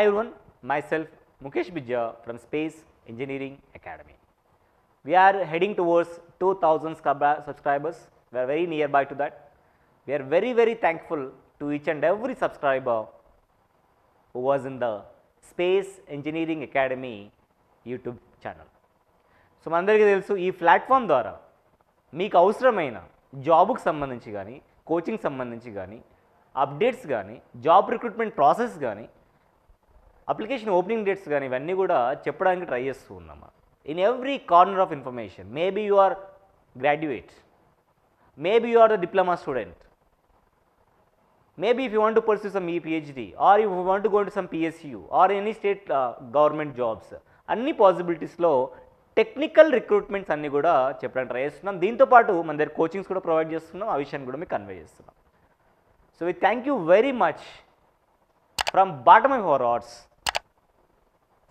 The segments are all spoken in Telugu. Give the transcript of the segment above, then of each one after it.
Hi everyone, myself Mukesh Bijja from Space Engineering Academy. We are heading towards 2000 subscribers. We are very nearby to that. We are very thankful to each and every subscriber who was in the Space Engineering Academy YouTube channel. So మనందరికీ తెలుసు ఈ ప్లాట్ఫామ్ ద్వారా మీకు అవసరమైన జాబ్కి సంబంధించి కానీ కోచింగ్ సంబంధించి కానీ అప్డేట్స్ కానీ జాబ్ రిక్రూట్మెంట్ ప్రాసెస్ కానీ అప్లికేషన్ ఓపెనింగ్ డేట్స్ కానీ ఇవన్నీ కూడా చెప్పడానికి ట్రై చేస్తూ ఉన్నాము. In every corner of information, maybe you are graduate, maybe you are the diploma student, maybe if you want to pursue some PhD or if you want to go into some PSU or any state government jobs, అన్ని పాసిబిలిటీస్లో టెక్నికల్ రిక్రూట్మెంట్స్ అన్నీ కూడా చెప్పడానికి ట్రై చేస్తున్నాం. దీంతోపాటు మన దగ్గర కోచింగ్స్ కూడా ప్రొవైడ్ చేస్తున్నాం, ఆ విషయాన్ని కూడా మీకు కన్వే చేస్తున్నాం. So we thank you very much from bottom of our hearts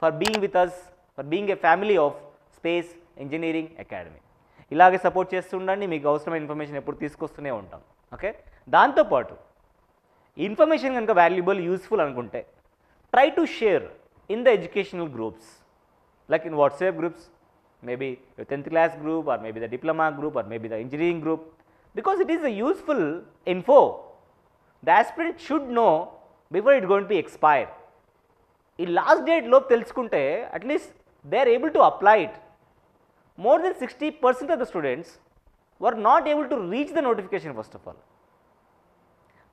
for being with us, for being a family of space engineering academy. ఇలాగే సపోర్ట్ చేస్తూ ఉండండి, మీకు అవసరమైన ఇన్ఫర్మేషన్ ఎప్పుడు తీసుకొస్తూనే ఉంటాం. ఓకే, దాంతోపాటు ఇన్ఫర్మేషన్ కనుక వాల్యుబుల్ యూస్ఫుల్ అనుకుంటే try to share in the educational groups, like in WhatsApp groups, maybe 10th class group or maybe the diploma group or maybe the engineering group, because it is a useful info. The aspirant should know before it going to be expire. ఈ లాస్ట్ డేట్ లోపు తెలుసుకుంటే at least they are able to apply it. More than 60% of the students were not able to reach the notification. First of all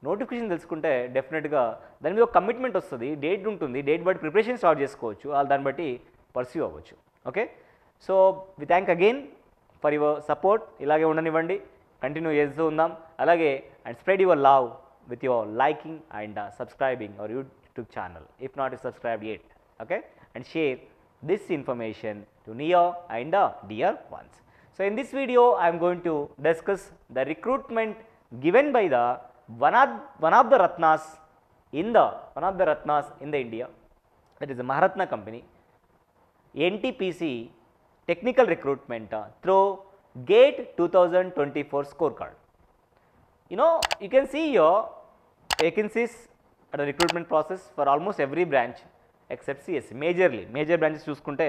notification తెలుసుకుంటే డెఫినెట్గా దాని మీద ఒక కమిట్మెంట్ వస్తుంది, డేట్ ఉంటుంది, డేట్ బట్టి ప్రిపరేషన్ స్టార్ట్ చేసుకోవచ్చు, దాన్ని బట్టి పర్స్యూ అవ్వచ్చు. Okay, so we thank again for your support. ఇలాగే ఉండనివ్వండి, కంటిన్యూ చేస్తూ ఉందాం. అలాగే and spread your love with your liking and subscribing our YouTube channel if not is subscribe yet. Okay, and share this information to near and dear ones. So in this video I am going to discuss the recruitment given by the one of the Ratnas in the India, that is the Maharatna company, NTPC technical recruitment through GATE 2024 scorecard. You know, you can see here vacancies at the recruitment process for almost every branch except CSE. Major branches చూసుకుంటే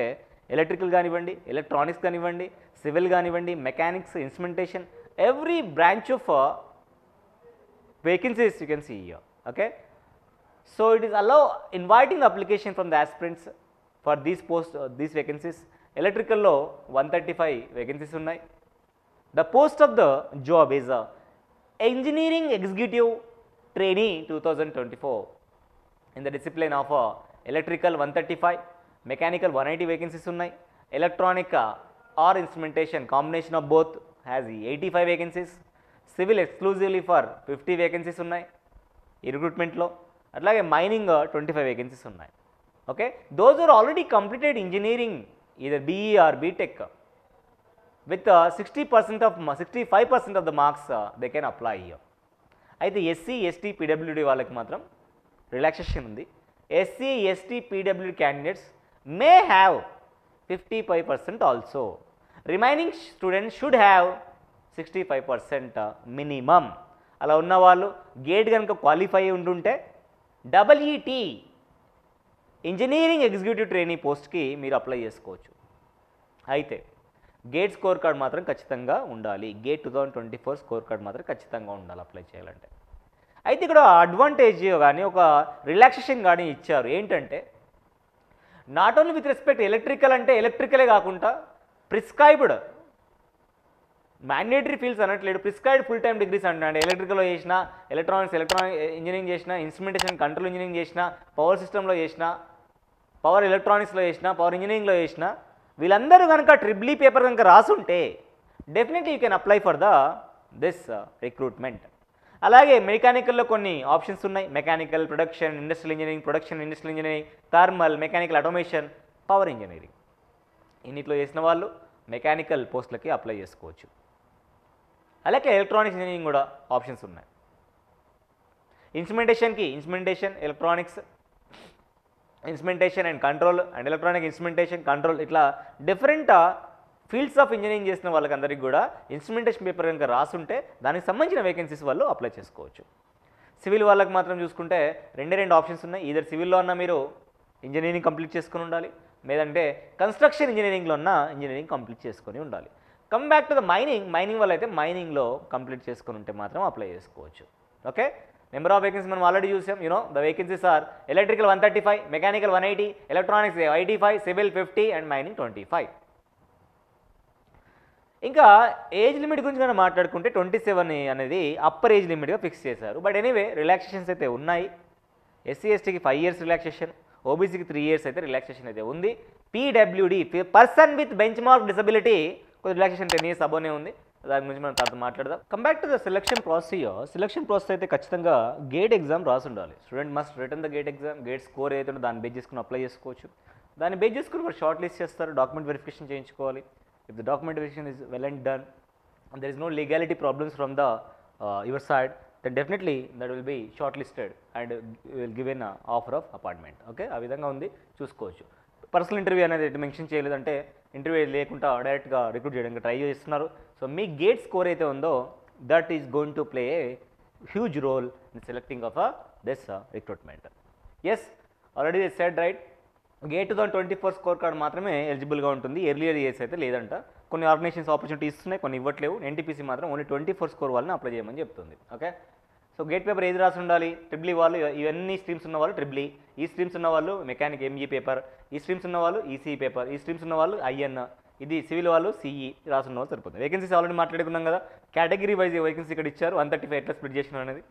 ఎలక్ట్రికల్ కానివ్వండి, ఎలక్ట్రానిక్స్ కానివ్వండి, సివిల్ కానివ్వండి, mechanics, instrumentation, every branch of vacancies you can see here. Okay, so it is inviting the application from the aspirants for these these vacancies. Electrical lo 135 vacancies unnai. The post of the job is engineering executive trainee 2024 in the discipline of electrical 135, mechanical 180 vacancies unnai. Electronic or instrumentation combination of both has 85 vacancies. Civil exclusively for 50 vacancies ఉన్నాయి ఈ రిక్రూట్మెంట్లో. అట్లాగే మైనింగ్ 25 వేకెన్సీస్ ఉన్నాయి. Okay, those are already completed engineering either BE or BTech with 65% of the marks they can apply here. అయితే ఎస్సీ ఎస్టీ పీడబ్ల్యూడీ వాళ్ళకి మాత్రం రిలాక్సేషన్ ఉంది. ఎస్సీ ఎస్టీ పీడబ్ల్యూడీ candidates may have 55% also. Remaining students should have 65% minimum. అలా ఉన్నవాళ్ళు గేట్ కనుక క్వాలిఫై ఉంటుంటే WET ఇంజనీరింగ్ ఎగ్జిక్యూటివ్ ట్రైనీ పోస్ట్కి మీరు అప్లై చేసుకోవచ్చు. అయితే గేట్ స్కోర్ కార్డ్ మాత్రం ఖచ్చితంగా ఉండాలి. గేట్ 2024 స్కోర్ కార్డ్ మాత్రం ఖచ్చితంగా ఉండాలి అప్లై చేయాలంటే. అయితే ఇక్కడ అడ్వాంటేజ్ కానీ ఒక రిలాక్సేషన్ కానీ ఇచ్చారు. ఏంటంటే not only with respect electrical అంటే ఎలక్ట్రికలే కాకుండా ప్రిస్క్రైబ్డ్ మ్యాండేటరీ ఫీల్డ్స్ అనట్లేదు, ప్రిస్క్రైబ్డ్ ఫుల్ టైమ్ డిగ్రీస్ అంటున్నాడు. ఎలక్ట్రికల్లో చేసిన, ఎలక్ట్రానిక్ ఇంజనీరింగ్ చేసిన, ఇన్స్ట్రుమెంటేషన్ కంట్రోల్ ఇంజనీరింగ్ చేసిన, పవర్ సిస్టంలో చేసిన, పవర్ ఎలక్ట్రానిక్స్లో చేసిన, పవర్ ఇంజనీరింగ్లో చేసిన వీళ్ళందరూ కనుక ట్రిపుల్ ఈ పేపర్ కనుక రాసుంటే definitely you can apply for this recruitment. అలాగే మెకానికల్లో కొన్ని ఆప్షన్స్ ఉన్నాయి. Mechanical, production, industrial engineering, thermal, mechanical automation, power engineering. ఇన్నిట్లో చేసిన వాళ్ళు మెకానికల్ పోస్టులకి అప్లై చేసుకోవచ్చు. అలాగే ఎలక్ట్రానిక్స్ ఇంజనీరింగ్ కూడా ఆప్షన్స్ ఉన్నాయి. Instrumentation, electronics, instrumentation and control and electronic instrumentation control, ఇట్లా డిఫరెంట్ ఫీల్డ్స్ ఆఫ్ ఇంజనీరింగ్ చేసిన వాళ్ళకందరికీ కూడా ఇన్స్ట్రుమెంటేషన్ పేపర్ కనుక రాసుంటే దానికి సంబంధించిన వేకెన్సీస్ వాళ్ళు అప్లై చేసుకోవచ్చు. సివిల్ వాళ్ళకి మాత్రం చూసుకుంటే 2 ఆప్షన్స్ ఉన్నాయి. ఈదర్ సివిల్లో అన్న మీరు ఇంజనీరింగ్ కంప్లీట్ చేసుకొని ఉండాలి, లేదంటే కన్స్ట్రక్షన్ ఇంజనీరింగ్లో ఉన్న ఇంజనీరింగ్ కంప్లీట్ చేసుకొని ఉండాలి. Come back to the mining వల్ల అయితే మైనింగ్లో కంప్లీట్ చేసుకొని ఉంటే మాత్రం అప్లై చేసుకోవచ్చు. ఓకే, నెంబర్ ఆఫ్ వేకెన్సీ మనం ఆల్రెడీ చూసాం. The vacancies are electrical 135, mechanical 180, electronics 85, civil 50 and mining 25. ఇంకా ఏజ్ లిమిట్ గురించి మనం మాట్లాడుకుంటే 27 అనేది అప్పర్ ఏజ్ లిమిట్గా ఫిక్స్ చేశారు. బట్ ఎనీవే రిలాక్సేషన్స్ అయితే ఉన్నాయి. ఎస్సీ ఎస్టీకి 5 years రిలాక్సేషన్, ఓబీసీకి 3 years అయితే రిలాక్సేషన్ అయితే ఉంది. PWD person with bench mark disability కొద్ది రిలాక్సేషన్ 10 years అబోనే ఉంది. దాని గురించి మనం తర్వాత మాట్లాడదాం. Come back to the selection process అయితే ఖచ్చితంగా గేట్ ఎగ్జామ్ రాసి ఉండాలి. Student must return the gate exam. Gate score ఏదైతే ఉందో దాన్ని బేస్ చేసుకుని అప్లై చేసుకోవచ్చు. దాన్ని బేస్ చేసుకుని వాళ్ళు షార్ట్ లిస్ట్ చేస్తారు, డాక్యుమెంట్ వెరిఫికేషన్ చేయించుకోవాలి. If the document verification is well and done and there is no legality problems from the your side, then definitely that will be shortlisted and will give an offer of appointment. Okay, ఆ విధంగా ఉంది, చూసుకోవచ్చు. పర్సనల్ ఇంటర్వ్యూ అనేది మెన్షన్ చేయలేదంటే ఇంటర్వ్యూ లేకుండా డైరెక్ట్గా రిక్రూట్ చేయడానికి ట్రై చేస్తున్నారు. సో మీ గేట్ స్కోర్ అయితే ఉందో that is going to play a huge role in selecting of this recruitment. Yes, already said right, GATE 2024 score card మాత్రమే ఎలిజిబుల్గా ఉంటుంది. ఎర్లియర్ ఇయర్స్ అయితే లేదంట. కొన్ని ఆర్గనైజేషన్స్ ఆపర్చునిటీ ఇస్తున్నాయి, కొన్ని ఇవ్వట్లేవు. ఎన్టీపీసీ మాత్రం ఓన్లీ 24 స్కోర్ వాళ్ళని అప్లై చేయమని చెప్తుంది. ఓకే, సో గేట్ పేపర్ ఏది రాసి ఉండాలి? ట్రిపుల్ ఈ వాళ్ళు, ఇవన్నీ స్ట్రీమ్స్ ఉన్న వాళ్ళు ట్రిపుల్ ఈ స్ట్రీమ్స్ ఉన్న వాళ్ళు మెకానిక్ ఎంఈ పేపర్, ఈ స్ట్రీమ్స్ ఉన్న వాళ్ళు ఈసీ పేపర్, ఈ స్ట్రీమ్స్ ఉన్న వాళ్ళు ఐఎన్, ఇది సివిల్ వాళ్ళు సిఈ రాసి ఉన్న వాళ్ళు సరిపోతుంది. వేకెన్సీస్ ఆల్రెడీ మాట్లాడుకున్నాం కదా, కేటగిరీ వైజ్ వేకెన్సీ ఇక్కడ ఇచ్చారు. 135 ఎట్లా స్ప్లిట్ చేసిన అనేది,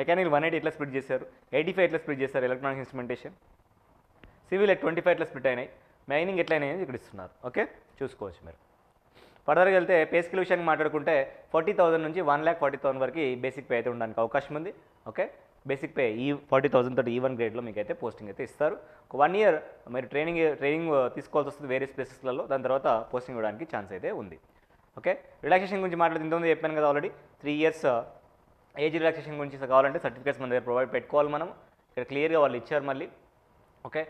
మెకానికల్ 180 ఎట్లా స్ప్లిట్ చేశారు, 85 ఎట్లా స్ప్లిట్ చేశారు, ఎలక్ట్రానిక్ ఇన్స్ట్రుమెంటేషన్, సివిల్ 25 ఎట్లా స్ప్లిట్ అయినాయి, మైనింగ్ ఎట్లా అయినాయి ఇక్కడ ఇస్తున్నారు. ఓకే, చూసుకోవచ్చు మీరు. ఫర్దర్గా వెళ్తే పే స్కేల్ విషయానికి మాట్లాడుకుంటే 40,000 నుంచి 1,40,000 వరకు బేసిక్ పే అయితే ఉండడానికి అవకాశం ఉంది. ఓకే, బేసిక్ పే ఈ 40,000 తోటి E1 గ్రేడ్లో మీకు అయితే పోస్టింగ్ అయితే ఇస్తారు. ఒక 1 year మీరు ట్రైనింగ్ తీసుకోవాల్సి వస్తుంది వేరియస్ ప్లేసెస్లలో. దాని తర్వాత పోస్టింగ్ ఇవ్వడానికి ఛాన్స్ అయితే ఉంది. ఓకే, రిలాక్సేషన్ గురించి మాట్లాడితే ఇంతకుముందు చెప్పాను కదా ఆల్రెడీ, 3 years ఏజ్ రిలాక్సేషన్ గురించి కావాలంటే సర్టిఫికేట్స్ మన దగ్గర ప్రొవైడ్ పెట్టుకోవాలి మనం. ఇక్కడ క్లియర్గా వాళ్ళు ఇచ్చారు మళ్ళీ. Okay,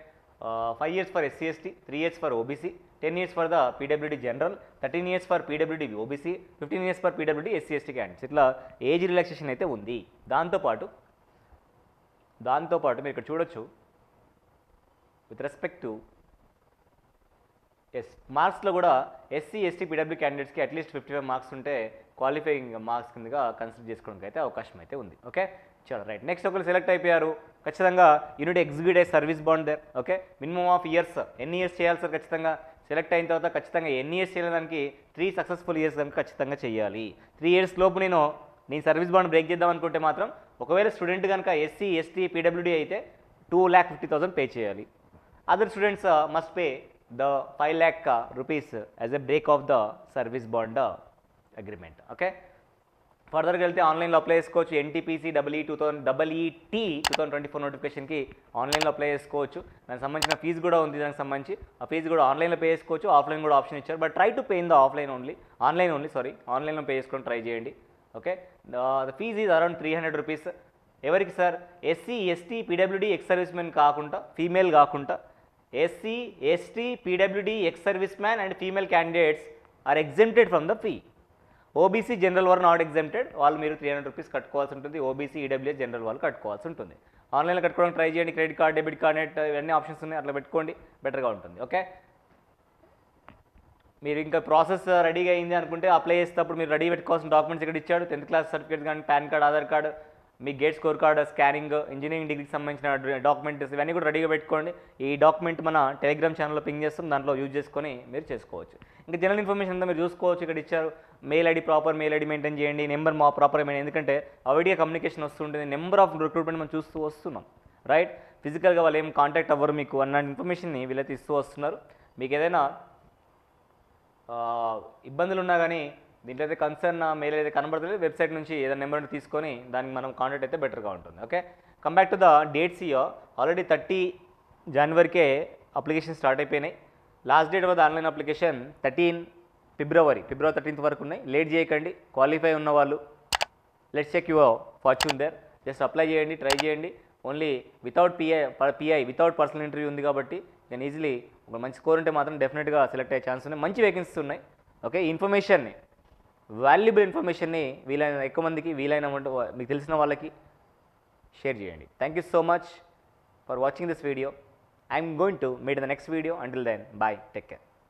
5 years for SC ST, 3 years for OBC, 10 years for the PWD general, 13 years for PWD OBC, 15 years for PWD SC ST candidates. ఇట్లా ఏజ్ రిలాక్సేషన్ అయితే ఉంది. దాంతోపాటు మీరు ఇక్కడ చూడొచ్చు విత్ రెస్పెక్ట్ టు మార్క్స్లో కూడా ఎస్సీ ఎస్టీ పీడబ్ల్యూ క్యాండిడేట్స్కి అట్లీస్ట్ 55 మార్క్స్ ఉంటే క్వాలిఫైయింగ్ మార్క్స్ కిందగా కన్సిడర్ చేసుకోవడానికి అయితే అవకాశం అయితే ఉంది. ఓకే, చాలా రైట్. నెక్స్ట్ ఒకరు సెలెక్ట్ అయిపోయారు, ఖచ్చితంగా unit execute a service bond there. Okay, minimum of years, ఎన్ని ఇయర్స్ చేయాలి సార్? ఖచ్చితంగా సెలెక్ట్ అయిన తర్వాత ఖచ్చితంగా ఎన్ని ఇయర్స్ చేయడానికి 3 successful years కనుక ఖచ్చితంగా చేయాలి. 3 years లోపు నేను సర్వీస్ బాండ్ బ్రేక్ చేద్దాం అనుకుంటే మాత్రం, ఒకవేళ స్టూడెంట్ కనుక ఎస్సీ ఎస్టీ పీడబ్ల్యూడీ అయితే 2,50,000 పే చేయాలి. Other students must pay the 5 lakh rupees as a break of the service bond agreement. Okay, ఫర్దర్గా వెళ్తే ఆన్లైన్లో అప్లై చేసుకోవచ్చు. ఎన్టీపీసీ EET 2024 నోటిఫికేషన్కి ఆన్లైన్లో అప్లై చేసుకోవచ్చు. దానికి సంబంధించిన ఫీజు కూడా ఉంది. దానికి సంబంధించి ఆ ఫీజు కూడా ఆన్లైన్లో పే చేసుకోవచ్చు, ఆఫ్లైన్ కూడా ఆప్షన్ ఇచ్చారు. But try to pay in the ఆన్లైన్లో పే చేసుకొని ట్రై చేయండి. Okay, the fees is around 300 rupees. ఎవరికి సార్? ఎస్సీ ఎస్టీ పీడబ్ల్యూడీ ఎక్స్ సర్వీస్ మెన్ కాకుండా, ఫీమేల్ కాకుండా, ఎస్సీ ఎస్టీ పీడబ్ల్యూడీ ex serviceman and female candidates are exempted from the fee. OBC general వారు నాట్ ఎగ్జెంప్టెడ్, వాళ్ళు మీరు 300 rupees కట్టుకోవాల్సి ఉంటుంది. ఓబీసీ ఈడబ్ల్యూఎస్ జనరల్ వాళ్ళు కట్టుకోవాల్సి ఉంటుంది. ఆన్లైన్లో కట్టుకోవడానికి ట్రై చేయండి. Credit card, debit card, net ఇవన్నీ ఆప్షన్స్ ఉన్నాయి, అట్లా పెట్టుకోండి, బెటర్గా ఉంటుంది. ఓకే, మీరు ఇంకా ప్రాసెస్ రెడీగా అయింది అనుకుంటే అప్లై చేసేటప్పుడు మీరు రెడీ పెట్టుకోవాల్సిన డాక్యుమెంట్స్ ఇక్కడ ఇచ్చాడు. 10th class సర్టిఫికేట్ కానీ, పాన్ కార్డ్, ఆధార్ కార్డు, మీ GATE score card, scanning, engineering డిగ్రీకి సంబంధించిన డాక్యుమెంట్స్ ఇవన్నీ కూడా రెడీగా పెట్టుకోండి. ఈ డాక్యుమెంట్ మన టెలిగ్రామ్ ఛానల్లో పింగ్ చేస్తాం, దాంట్లో యూజ్ చేసుకొని మీరు చేసుకోవచ్చు. ఇంకా జనరల్ ఇన్ఫర్మేషన్ అంతా మీరు చూసుకోవచ్చు. ఇక్కడ ఇచ్చారు mail ID, proper mail ID maintain చేయండి. నెంబర్ ప్రాపర్ మెయింటైన్, ఎందుకంటే ఆవిడిగా కమ్యూనికేషన్ వస్తుంటుంది. నెంబర్ ఆఫ్ రిక్రూట్మెంట్ మనం చూస్తూ వస్తున్నాం, రైట్? ఫిజికల్గా వాళ్ళు ఏం కాంటాక్ట్ అవ్వరు మీకు అన్న ఇన్ఫర్మేషన్ని వీళ్ళైతే ఇస్తూ వస్తున్నారు. మీకు ఏదైనా ఇబ్బందులు ఉన్నా కానీ దీంట్లో అయితే కన్సర్న్ మెయిల్ అయితే కనబడతలేదు, వెబ్సైట్ నుంచి ఏదైనా నెంబర్ తీసుకొని దానికి మనం కాంటాక్ట్ అయితే బెటర్గా ఉంటుంది. Okay, come back to the dates. Already 30 Januaryకే అప్లికేషన్ స్టార్ట్ అయిపోయినాయి. Last date of the online application 13 February 13th వరకు ఉన్నాయి. లేట్ చేయకండి. క్వాలిఫై ఉన్న వాళ్ళు let's check your fortune there. Just apply చేయండి, ట్రై చేయండి. Only without PI without personal interview ఉంది కాబట్టి నేను ఈజీలీ ఒక మంచి స్కోర్ ఉంటే మాత్రం డెఫినెట్గా సెలెక్ట్ అయ్యే ఛాన్స్ ఉన్నాయి. మంచి వేకెన్సీస్ ఉన్నాయి. ఓకే, ఇన్ఫర్మేషన్ని, వాల్యుబుల్ ఇన్ఫర్మేషన్ని వీలైన ఎక్కువ మందికి, వీలైన మీకు తెలిసిన వాళ్ళకి షేర్ చేయండి. Thank you so much for watching this video. I am going to meet in the next video. Until then, bye, take care.